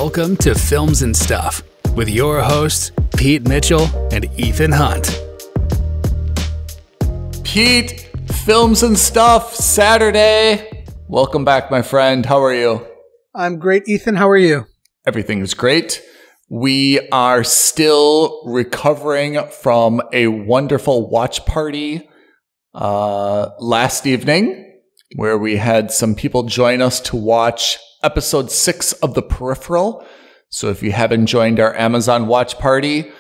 Welcome to Films and Stuff with your hosts, Pete Mitchell and Ethan Hunt. Pete, Films and Stuff, Saturday. Welcome back, my friend. How are you? I'm great, Ethan. How are you? Everything is great. We are still recovering from a wonderful watch party last evening, where we had some people join us to watch episode 6 of The Peripheral. So if you haven't joined our Amazon watch party,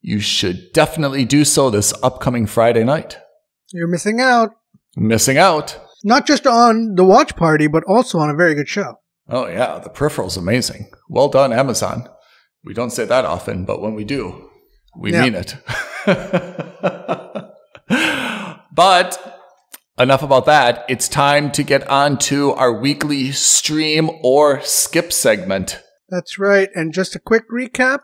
you should definitely do so this upcoming Friday night. You're missing out. Missing out. Not just on the watch party, but also on a very good show. Oh yeah, The Peripheral is amazing. Well done, Amazon. We don't say that often, but when we do, we mean it. But enough about that. It's time to get on to our weekly stream or skip segment. That's right. And just a quick recap.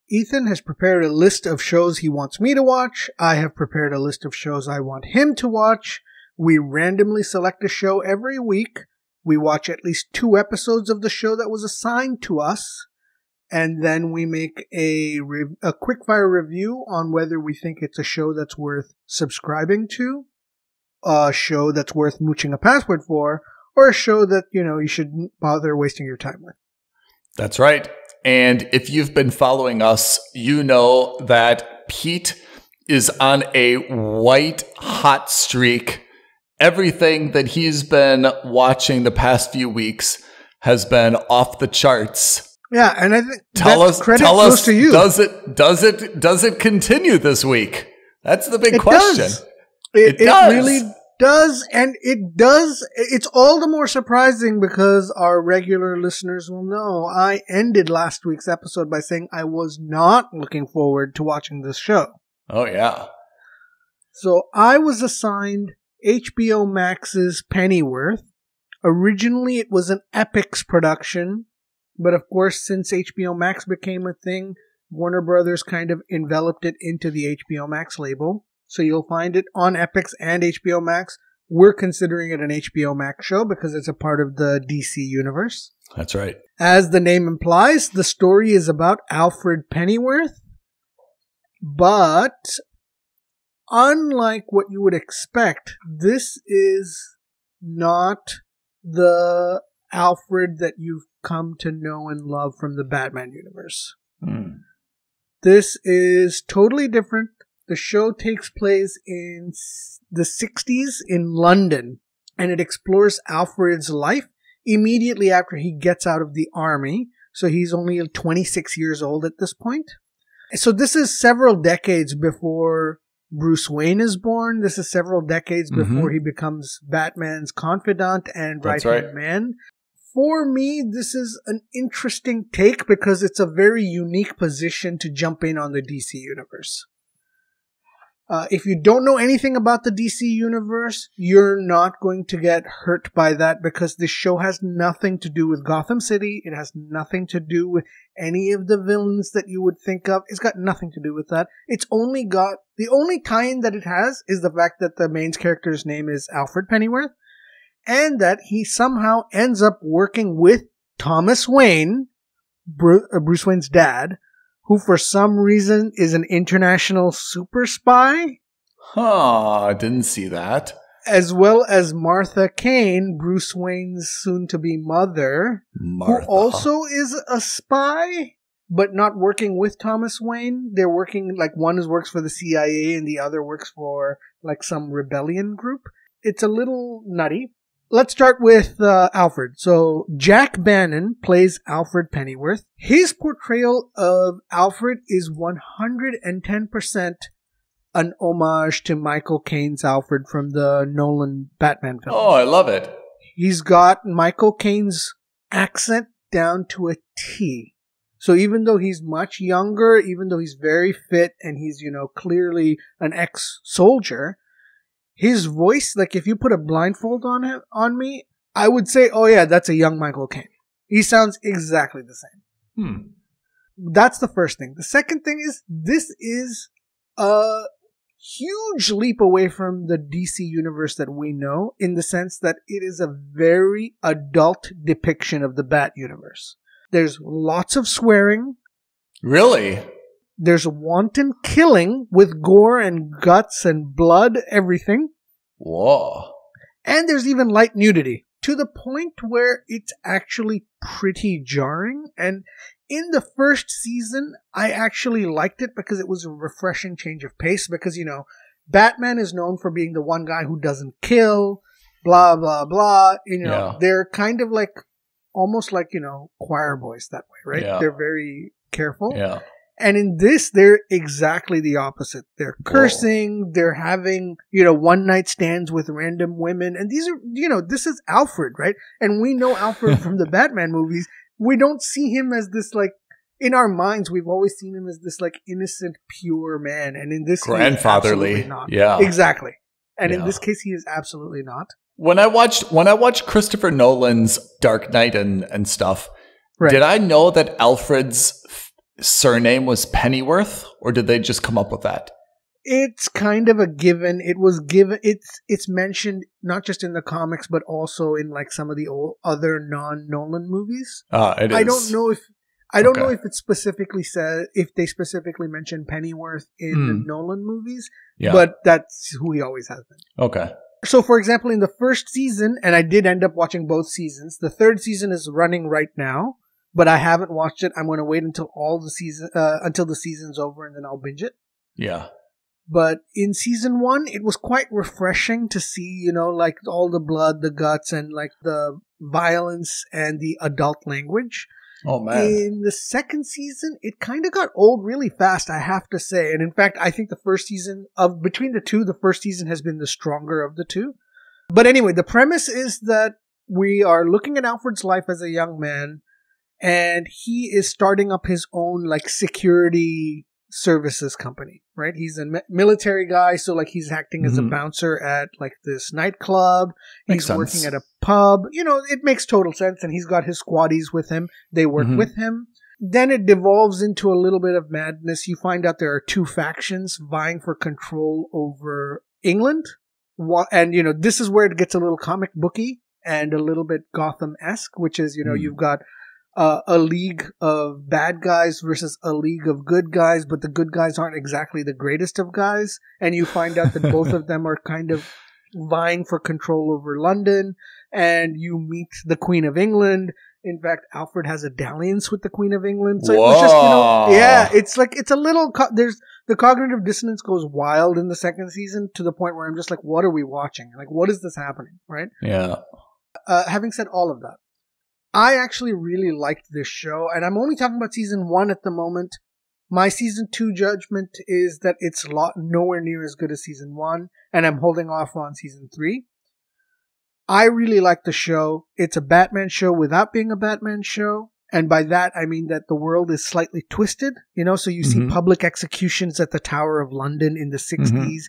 Ethan has prepared a list of shows he wants me to watch. I have prepared a list of shows I want him to watch. We randomly select a show every week. We watch at least 2 episodes of the show that was assigned to us. And then we make a quickfire review on whether we think it's a show that's worth subscribing to, a show that's worth mooching a password for, or a show that, you shouldn't bother wasting your time with. That's right. And if you've been following us, you know that Pete is on a white hot streak. Everything that he's been watching the past few weeks has been off the charts. Yeah, and I think credit goes to you. Does it continue this week? That's the big question. It really does, and it does. It's all the more surprising because our regular listeners will know I ended last week's episode by saying I was not looking forward to watching this show. Oh, yeah. So I was assigned HBO Max's Pennyworth. Originally, it was an Epix production, but of course, since HBO Max became a thing, Warner Brothers kind of enveloped it into the HBO Max label. So you'll find it on Epix and HBO Max. We're considering it an HBO Max show because it's a part of the DC universe. That's right. As the name implies, the story is about Alfred Pennyworth. But unlike what you would expect, this is not the Alfred that you've come to know and love from the Batman universe. This is totally different. The show takes place in the 60s in London, and it explores Alfred's life immediately after he gets out of the army. So he's only 26 years old at this point. So this is several decades before Bruce Wayne is born. This is several decades before he becomes Batman's confidant and right-hand man. For me, this is an interesting take because it's a very unique position to jump in on the DC universe. If you don't know anything about the DC universe, you're not going to get hurt by that because this show has nothing to do with Gotham City. It has nothing to do with any of the villains that you would think of. It's got nothing to do with that. The only tie-in that it has is the fact that the main character's name is Alfred Pennyworth, and that he somehow ends up working with Thomas Wayne, Bruce Wayne's dad, who for some reason is an international super spy. I didn't see that. As well as Martha Kane, Bruce Wayne's soon-to-be mother, who also is a spy, but not working with Thomas Wayne. They're working, one works for the CIA and the other works for, some rebellion group. It's a little nutty. Let's start with Alfred. So Jack Bannon plays Alfred Pennyworth. His portrayal of Alfred is 110% an homage to Michael Caine's Alfred from the Nolan Batman film. Oh, I love it. He's got Michael Caine's accent down to a T. So even though he's much younger, even though he's very fit and he's, clearly an ex-soldier, his voice, if you put a blindfold on me, I would say, oh yeah, that's a young Michael Caine. He sounds exactly the same. That's the first thing. The second thing is, this is a huge leap away from the DC universe that we know, in the sense that it is a very adult depiction of the Bat universe. There's lots of swearing. Really? There's wanton killing with gore and guts and blood, everything. Whoa. And there's even light nudity, to the point where it's actually pretty jarring. And in the first season, I actually liked it because it was a refreshing change of pace. Because, you know, Batman is known for being the one guy who doesn't kill, blah, blah, blah. You know, they're kind of like, almost like, you know, choir boys that way, right? Yeah. They're very careful. Yeah. And in this, they're exactly the opposite. They're cursing. Whoa. They're having, you know, one night stands with random women. And these are, you know, this is Alfred, right? And we know Alfred from the Batman movies. We don't see him as this, like, in our minds, we've always seen him as this, like, innocent, pure man. And in this case, grandfatherly. Not. Yeah. Exactly. And in this case, he is absolutely not. When I watched Christopher Nolan's Dark Knight and stuff, did I know that Alfred's surname was Pennyworth, or did they just come up with that? It's kind of a given. It was given. It's mentioned not just in the comics, but also in like some of the other non-Nolan movies. It is. I don't know if it specifically said, if they specifically mentioned Pennyworth in the Nolan movies. Yeah. But that's who he always has been. Okay. So, for example, in the first season, and I did end up watching both seasons. The third season is running right now. But I haven't watched it. I'm going to wait until until the season's over, and then I'll binge it. Yeah. But in season 1, it was quite refreshing to see, you know, like all the blood, the guts, and like the violence and the adult language. Oh, man. In the second season, it kind of got old really fast, I have to say. And in fact, I think the first season between the two, the first season has been the stronger of the two. But anyway, the premise is that we are looking at Alfred's life as a young man. And he is starting up his own, like, security services company, right? He's a military guy, so, like, he's acting as a bouncer at, like, this nightclub. He's working at a pub. You know, it makes total sense. And he's got his squaddies with him. They work with him. Then it devolves into a little bit of madness. You find out there are two factions vying for control over England. And, you know, this is where it gets a little comic booky and a little bit Gotham-esque, which is, you know, you've got a league of bad guys versus a league of good guys, but the good guys aren't exactly the greatest of guys. And you find out that both of them are kind of vying for control over London. And you meet the Queen of England. In fact, Alfred has a dalliance with the Queen of England. So it was just, you know, yeah, it's like, it's a little, the cognitive dissonance goes wild in the second season to the point where I'm just like, what are we watching? Like, what is this happening? Right? Yeah. Having said all of that, I actually really liked this show, and I'm only talking about season 1 at the moment. My season 2 judgment is that it's nowhere near as good as season 1, and I'm holding off on season 3. I really like the show. It's a Batman show without being a Batman show, and by that I mean that the world is slightly twisted, you know, so you see public executions at the Tower of London in the 60s,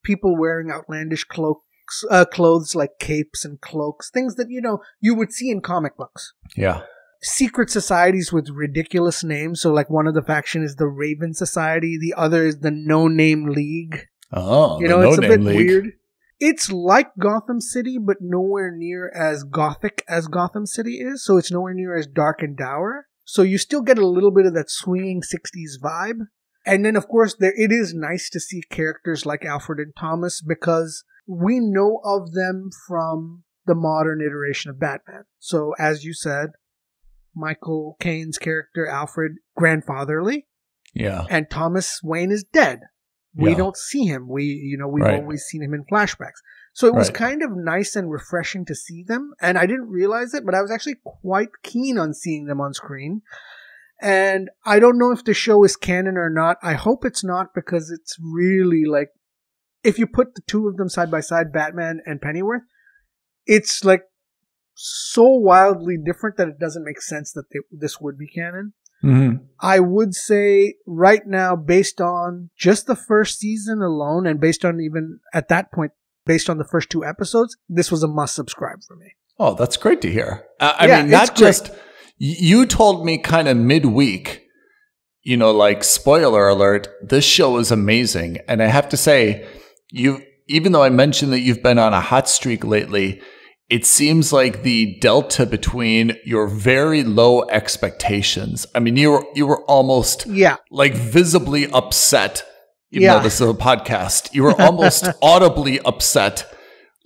people wearing outlandish clothes like capes and cloaks, things that, you know, you would see in comic books. Yeah. Secret societies with ridiculous names. So, like, one of the faction is the Raven Society. The other is the No Name League. Oh, you know, it's a bit weird. It's like Gotham City, but nowhere near as gothic as Gotham City is. So it's nowhere near as dark and dour. So you still get a little bit of that swinging 60s vibe. And then, of course, it is nice to see characters like Alfred and Thomas, because we know of them from the modern iteration of Batman. So, as you said, Michael Caine's character, Alfred, grandfatherly. Yeah. And Thomas Wayne is dead. We don't see him. We've always seen him in flashbacks. So it was kind of nice and refreshing to see them. And I didn't realize it, but I was actually quite keen on seeing them on screen. And I don't know if the show is canon or not. I hope it's not, because it's really like, if you put the two of them side by side, Batman and Pennyworth, it's like so wildly different that it doesn't make sense that this would be canon. Mm-hmm. I would say right now, based on just the first season alone, and based on even at that point, based on the first 2 episodes, this was a must subscribe for me. Oh, that's great to hear. I mean, not just, you told me kind of midweek, you know, like, spoiler alert, this show is amazing. And I have to say, even though I mentioned that you've been on a hot streak lately, it seems like the delta between your very low expectations. I mean, you were almost like visibly upset, even though this is a podcast. You were almost audibly upset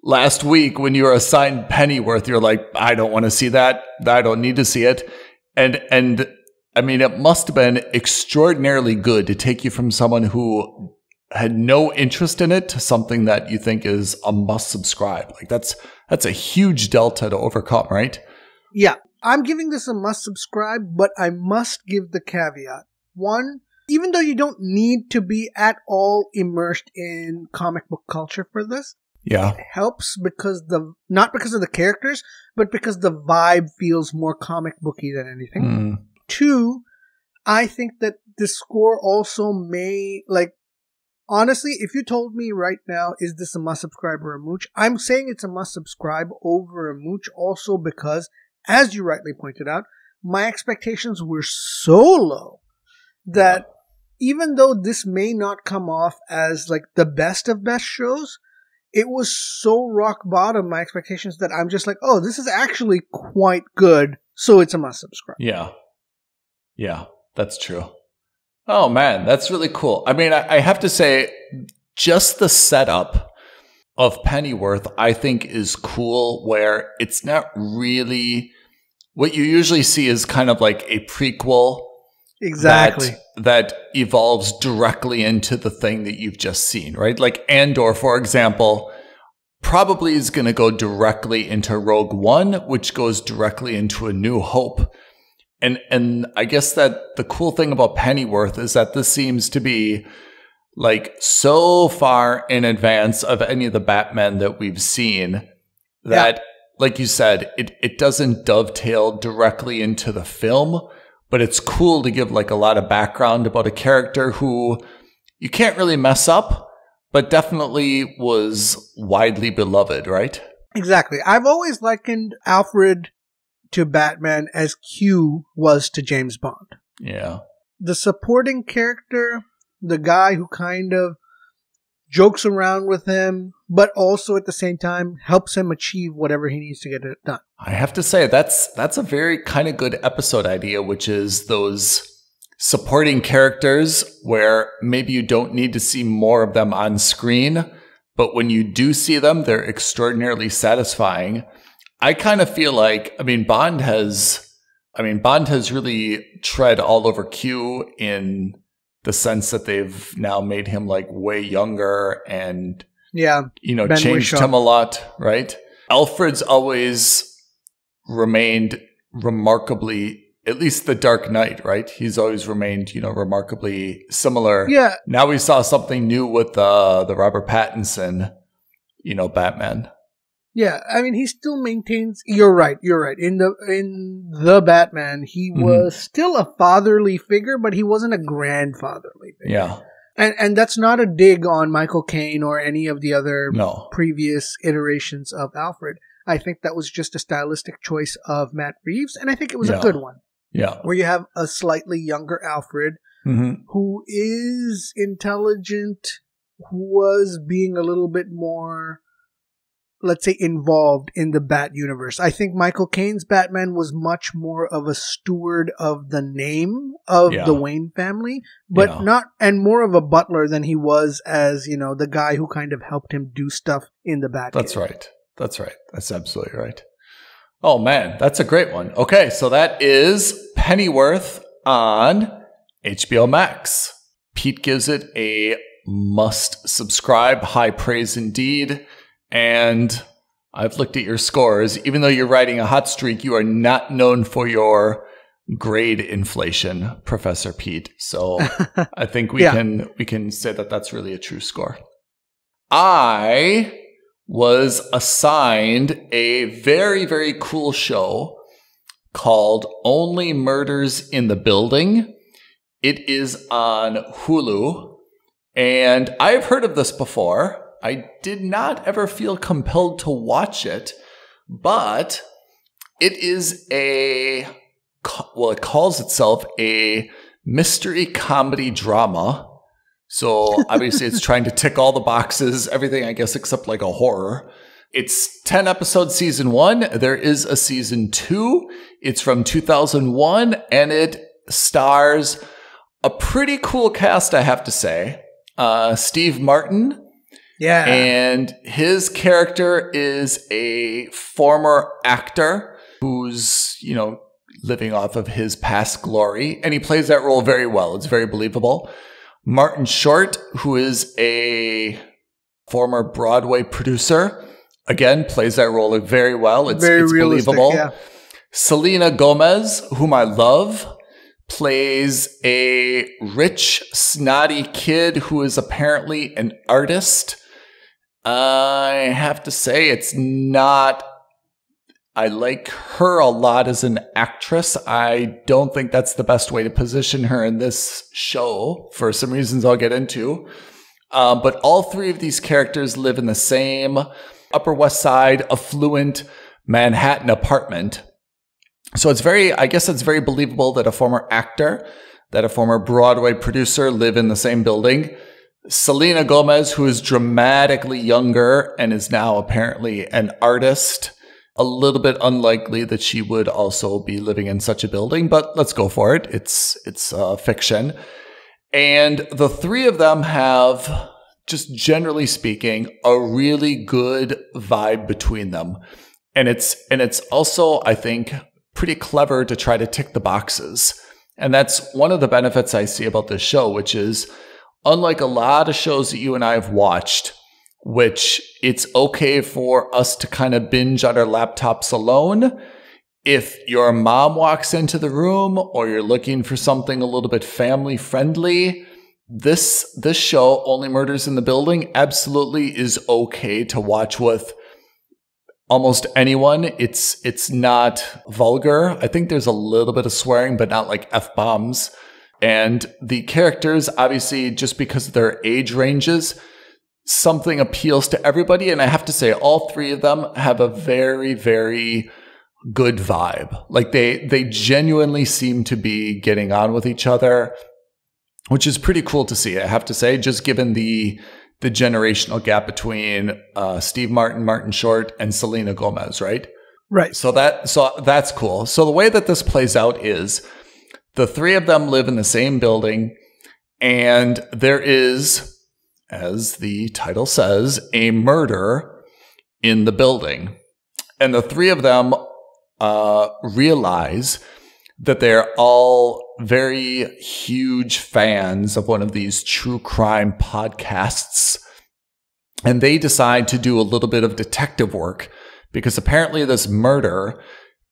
last week when you were assigned Pennyworth. You're like, I don't want to see that. I don't need to see it. And I mean, it must have been extraordinarily good to take you from someone who had no interest in it to something that you think is a must subscribe. Like that's a huge delta to overcome, right? Yeah. I'm giving this a must subscribe, but I must give the caveat. One, even though you don't need to be at all immersed in comic book culture for this, it helps because not because of the characters, but because the vibe feels more comic booky than anything. Two, I think that the score also may, like, honestly, if you told me right now, is this a must subscribe or a mooch? I'm saying it's a must subscribe over a mooch also because, as you rightly pointed out, my expectations were so low that even though this may not come off as like the best of best shows, it was so rock bottom, my expectations, that I'm just like, oh, this is actually quite good, so it's a must subscribe. Yeah, that's true. Oh, man, that's really cool. I mean, I have to say, just the setup of Pennyworth, I think, is cool, where it's not really what you usually see is kind of like a prequel. Exactly. That evolves directly into the thing that you've just seen, right? Like Andor, for example, probably is going to go directly into Rogue One, which goes directly into A New Hope. And I guess that the cool thing about Pennyworth is that this seems to be like so far in advance of any of the Batman that we've seen that, like you said, it doesn't dovetail directly into the film, but it's cool to give like a lot of background about a character who you can't really mess up, but definitely was widely beloved, right? Exactly. I've always likened Alfred to Batman as Q was to James Bond. Yeah. The supporting character, the guy who kind of jokes around with him, but also at the same time helps him achieve whatever he needs to get it done. I have to say, that's a very kind of good episode idea, which is those supporting characters where maybe you don't need to see more of them on screen, but when you do see them, they're extraordinarily satisfying. I kind of feel like, Bond has really tread all over Q in the sense that they've now made him like way younger and, changed him a lot, right? Alfred's always remained remarkably, at least the Dark Knight, right? He's always remained, remarkably similar. Yeah. Now we saw something new with the Robert Pattinson, Batman. Yeah, he still maintains. You're right. In the Batman, he was still a fatherly figure, but he wasn't a grandfatherly figure. Yeah, and that's not a dig on Michael Caine or any of the other previous iterations of Alfred. I think that was just a stylistic choice of Matt Reeves, and I think it was a good one. Yeah, where you have a slightly younger Alfred who is intelligent, who was being a little bit more, let's say, involved in the Bat universe. I think Michael Caine's Batman was much more of a steward of the name of the Wayne family, but and more of a butler than he was as, the guy who kind of helped him do stuff in the Bat. That's right. That's absolutely right. Oh man, that's a great one. Okay, so that is Pennyworth on HBO Max. Pete gives it a must subscribe. High praise indeed. And I've looked at your scores. Even though you're riding a hot streak, you are not known for your grade inflation, Professor Pete. So I think we can say that that's really a true score. I was assigned a very, very cool show called Only Murders in the Building. It is on Hulu, and I've heard of this before. I did not ever feel compelled to watch it, but it is it calls itself a mystery comedy drama. So obviously it's trying to tick all the boxes, everything, I guess, except like a horror. It's 10 episodes season 1. There is a season 2. It's from 2001, and it stars a pretty cool cast, I have to say. Steve Martin. Yeah. And his character is a former actor who's, living off of his past glory. And he plays that role very well. It's very believable. Martin Short, who is a former Broadway producer, again, plays that role very well. It's believable. Yeah. Selena Gomez, whom I love, plays a rich, snotty kid who is apparently an artist. I have to say I like her a lot as an actress. I don't think that's the best way to position her in this show for some reasons I'll get into. But all three of these characters live in the same Upper West Side, affluent Manhattan apartment. So I guess it's very believable that a former actor, that a former Broadway producer live in the same building. Selena Gomez, who is dramatically younger and is now apparently an artist, a little bit unlikely that she would also be living in such a building, but let's go for it. It's fiction. And the three of them have, just generally speaking, a really good vibe between them. And it's also, I think, pretty clever to try to tick the boxes. And that's one of the benefits I see about this show, which is, unlike a lot of shows that you and I have watched, which it's okay for us to kind of binge on our laptops alone. If your mom walks into the room or you're looking for something a little bit family friendly, this show, Only Murders in the Building, absolutely is okay to watch with almost anyone. It's not vulgar. I think there's a little bit of swearing, but not like F-bombs. And the characters, obviously, just because of their age ranges, something appeals to everybody. And I have to say, all three of them have a very, very good vibe. Like they genuinely seem to be getting on with each other, which is pretty cool to see. I have to say, just given the generational gap between Steve Martin, Martin Short, and Selena Gomez, right? Right. So that's cool. So the way that this plays out is the three of them live in the same building, and there is, as the title says, a murder in the building. And the three of them realize that they're all very huge fans of one of these true crime podcasts. And they decide to do a little bit of detective work because apparently this murder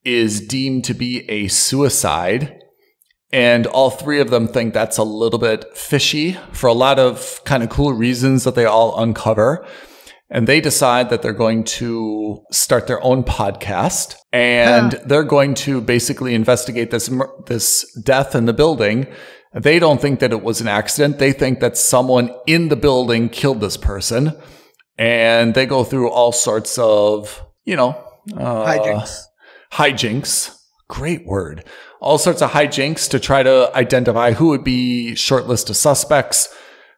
is deemed to be a suicide. And all three of them think that's a little bit fishy for a lot of kind of cool reasons that they all uncover. And they decide that they're going to start their own podcast, and they're going to basically investigate this death in the building. They don't think that it was an accident. They think that someone in the building killed this person. And they go through all sorts of, hijinks. Great word. All sorts of hijinks to try to identify who would be short list of suspects,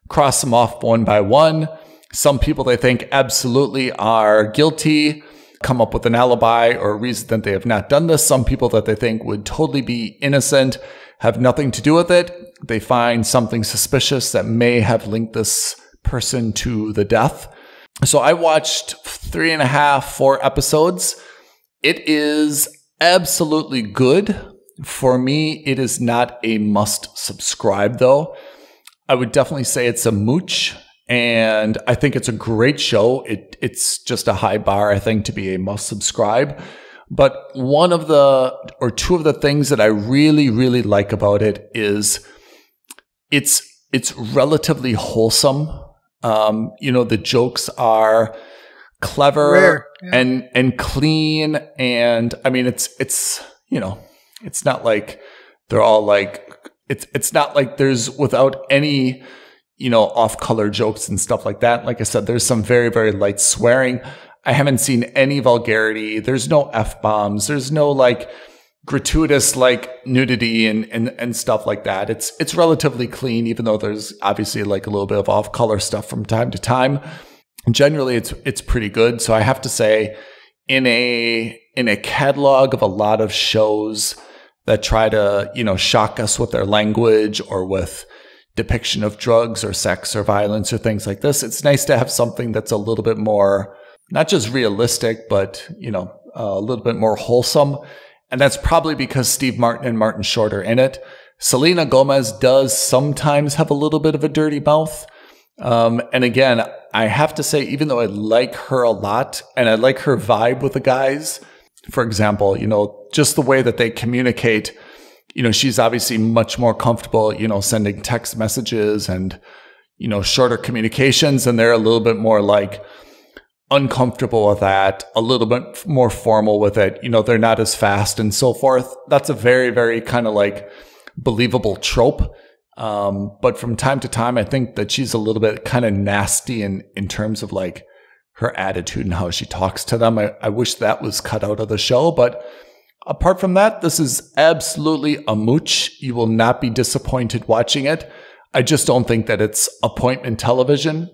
cross them off one by one. Some people they think absolutely are guilty, come up with an alibi or a reason that they have not done this. Some people that they think would totally be innocent, have nothing to do with it. They find something suspicious that may have linked this person to the death. So I watched 3.5, 4 episodes. It is absolutely good. For me, it is not a must subscribe though. I would definitely say it's a mooch. And I think it's a great show. It's just a high bar, I think, to be a must subscribe. But one of or two of the things that I really, really like about it is it's relatively wholesome. The jokes are clever and clean. And I mean, it's not like they're all like, it's not like there's without any, off-color jokes and stuff like that. Like I said, there's some very, very light swearing. I haven't seen any vulgarity. There's no F-bombs. There's no like gratuitous like nudity and stuff like that. It's relatively clean, even though there's obviously like a little bit of off-color stuff from time to time. generally it's pretty good. So I have to say, in a catalog of a lot of shows that try to, shock us with their language or with depiction of drugs or sex or violence or things like this, it's nice to have something that's a little bit more, not just realistic, but, a little bit more wholesome. And that's probably because Steve Martin and Martin Short are in it. Selena Gomez does sometimes have a little bit of a dirty mouth. And again, I have to say, even though I like her a lot and I like her vibe with the guys, for example, just the way that they communicate, she's obviously much more comfortable, sending text messages and, shorter communications. And they're a little bit more like uncomfortable with that, a little bit more formal with it. They're not as fast and so forth. That's a very, very kind of like believable trope. But from time to time, I think that she's a little bit kind of nasty in terms of like her attitude and how she talks to them. I wish that was cut out of the show. But apart from that, this is absolutely a mooch. You will not be disappointed watching it. I just don't think that it's appointment television.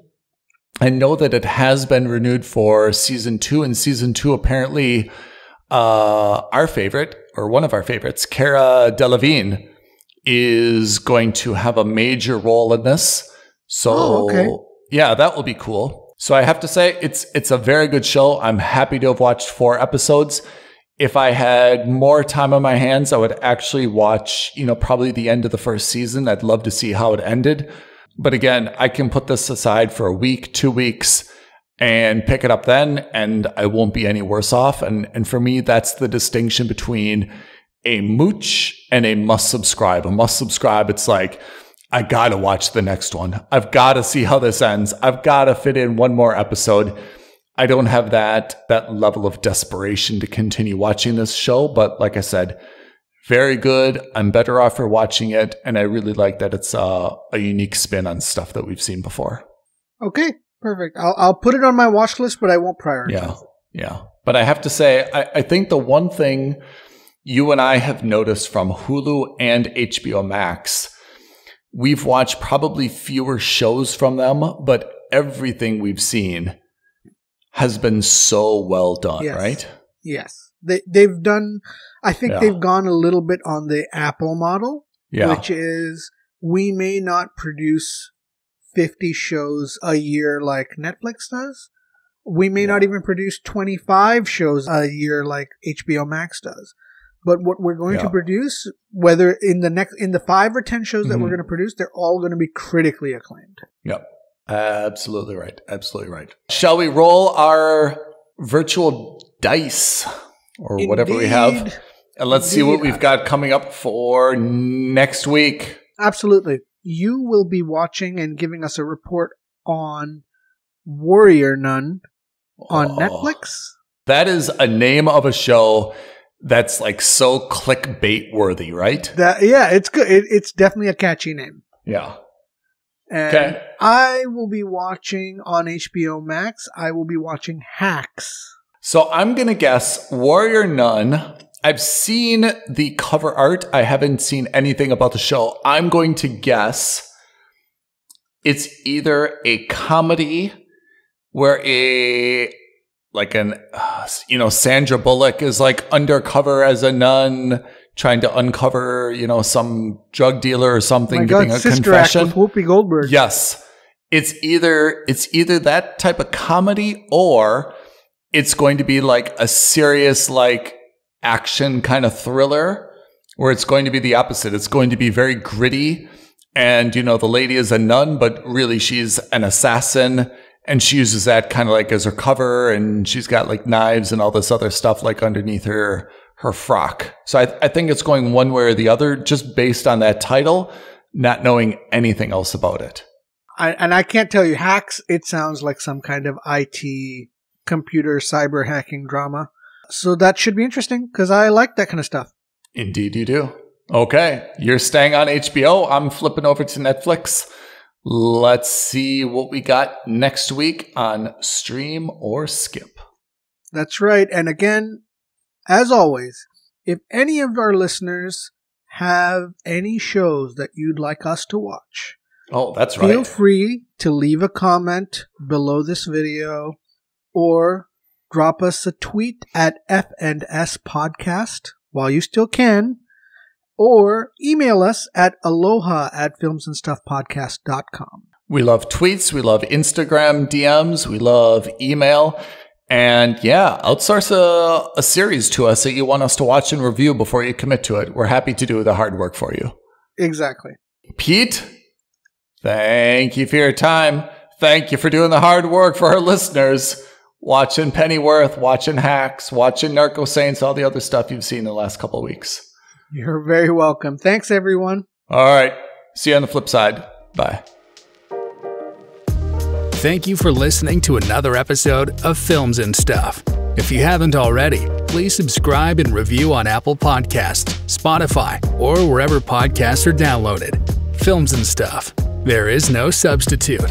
I know that it has been renewed for season 2, and season 2 apparently our favorite, or one of our favorites, Cara Delevingne, is going to have a major role in this. So okay. Yeah, that will be cool. So I have to say it's a very good show. I'm happy to have watched 4 episodes. If I had more time on my hands, I would actually watch, probably the end of the first season. I'd love to see how it ended. But again, I can put this aside for a week, 2 weeks, and pick it up then, and I won't be any worse off. And for me, that's the distinction between a mooch and a must subscribe. A must subscribe, it's like, I gotta watch the next one. I've gotta see how this ends. I've gotta fit in one more episode. I don't have that level of desperation to continue watching this show. But like I said, very good. I'm better off for watching it. And I really like that it's a unique spin on stuff that we've seen before. Okay, perfect. I'll put it on my watch list, but I won't prioritize it. Yeah. But I have to say, I think the one thing you and I have noticed from Hulu and HBO Max, we've watched probably fewer shows from them, but everything we've seen has been so well done, right? Yes. They've done, I think they've gone a little bit on the Apple model, which is we may not produce 50 shows a year like Netflix does. We may not even produce 25 shows a year like HBO Max does. But what we're going to produce, whether in the 5 or 10 shows that we're going to produce, they're all going to be critically acclaimed. Yep. Absolutely right. Absolutely right. Shall we roll our virtual dice or whatever we have? And let's see what we've got coming up for next week. Absolutely. You will be watching and giving us a report on Warrior Nun on Netflix. That is a name of a show that's like so clickbait worthy, right? It's good. It's definitely a catchy name. Yeah. And I will be watching on HBO Max. I will be watching Hacks. So I'm going to guess Warrior Nun. I've seen the cover art. I haven't seen anything about the show. I'm going to guess it's either a comedy where Sandra Bullock is like undercover as a nun trying to uncover, some drug dealer or something, giving a confession. Act with Whoopi Goldberg. Yes. It's either that type of comedy or it's going to be like a serious like action kind of thriller where it's going to be the opposite. It's going to be very gritty and, the lady is a nun, but really she's an assassin. And she uses that kind of like as her cover, and she's got like knives and all this other stuff like underneath her frock. So I think it's going one way or the other just based on that title, not knowing anything else about it. I can't tell you, Hacks, it sounds like some kind of IT computer cyber hacking drama. So that should be interesting because I like that kind of stuff. Indeed you do. Okay, you're staying on HBO. I'm flipping over to Netflix. Let's see what we got next week on Stream or Skip. That's right. And again, as always, if any of our listeners have any shows that you'd like us to watch, Oh, that's right. Feel free to leave a comment below this video or drop us a tweet at F&S Podcast while you still can, or email us at aloha@filmsandstuffpodcast.com. We love tweets. We love Instagram DMs. We love email. And yeah, outsource a series to us that you want us to watch and review before you commit to it. We're happy to do the hard work for you. Exactly. Pete, thank you for your time. Thank you for doing the hard work for our listeners. Watching Pennyworth, watching Hacks, watching Narco Saints, all the other stuff you've seen in the last couple of weeks. You're very welcome. Thanks, everyone. All right. See you on the flip side. Bye. Thank you for listening to another episode of Films and Stuff. If you haven't already, please subscribe and review on Apple Podcasts, Spotify, or wherever podcasts are downloaded. Films and Stuff. There is no substitute.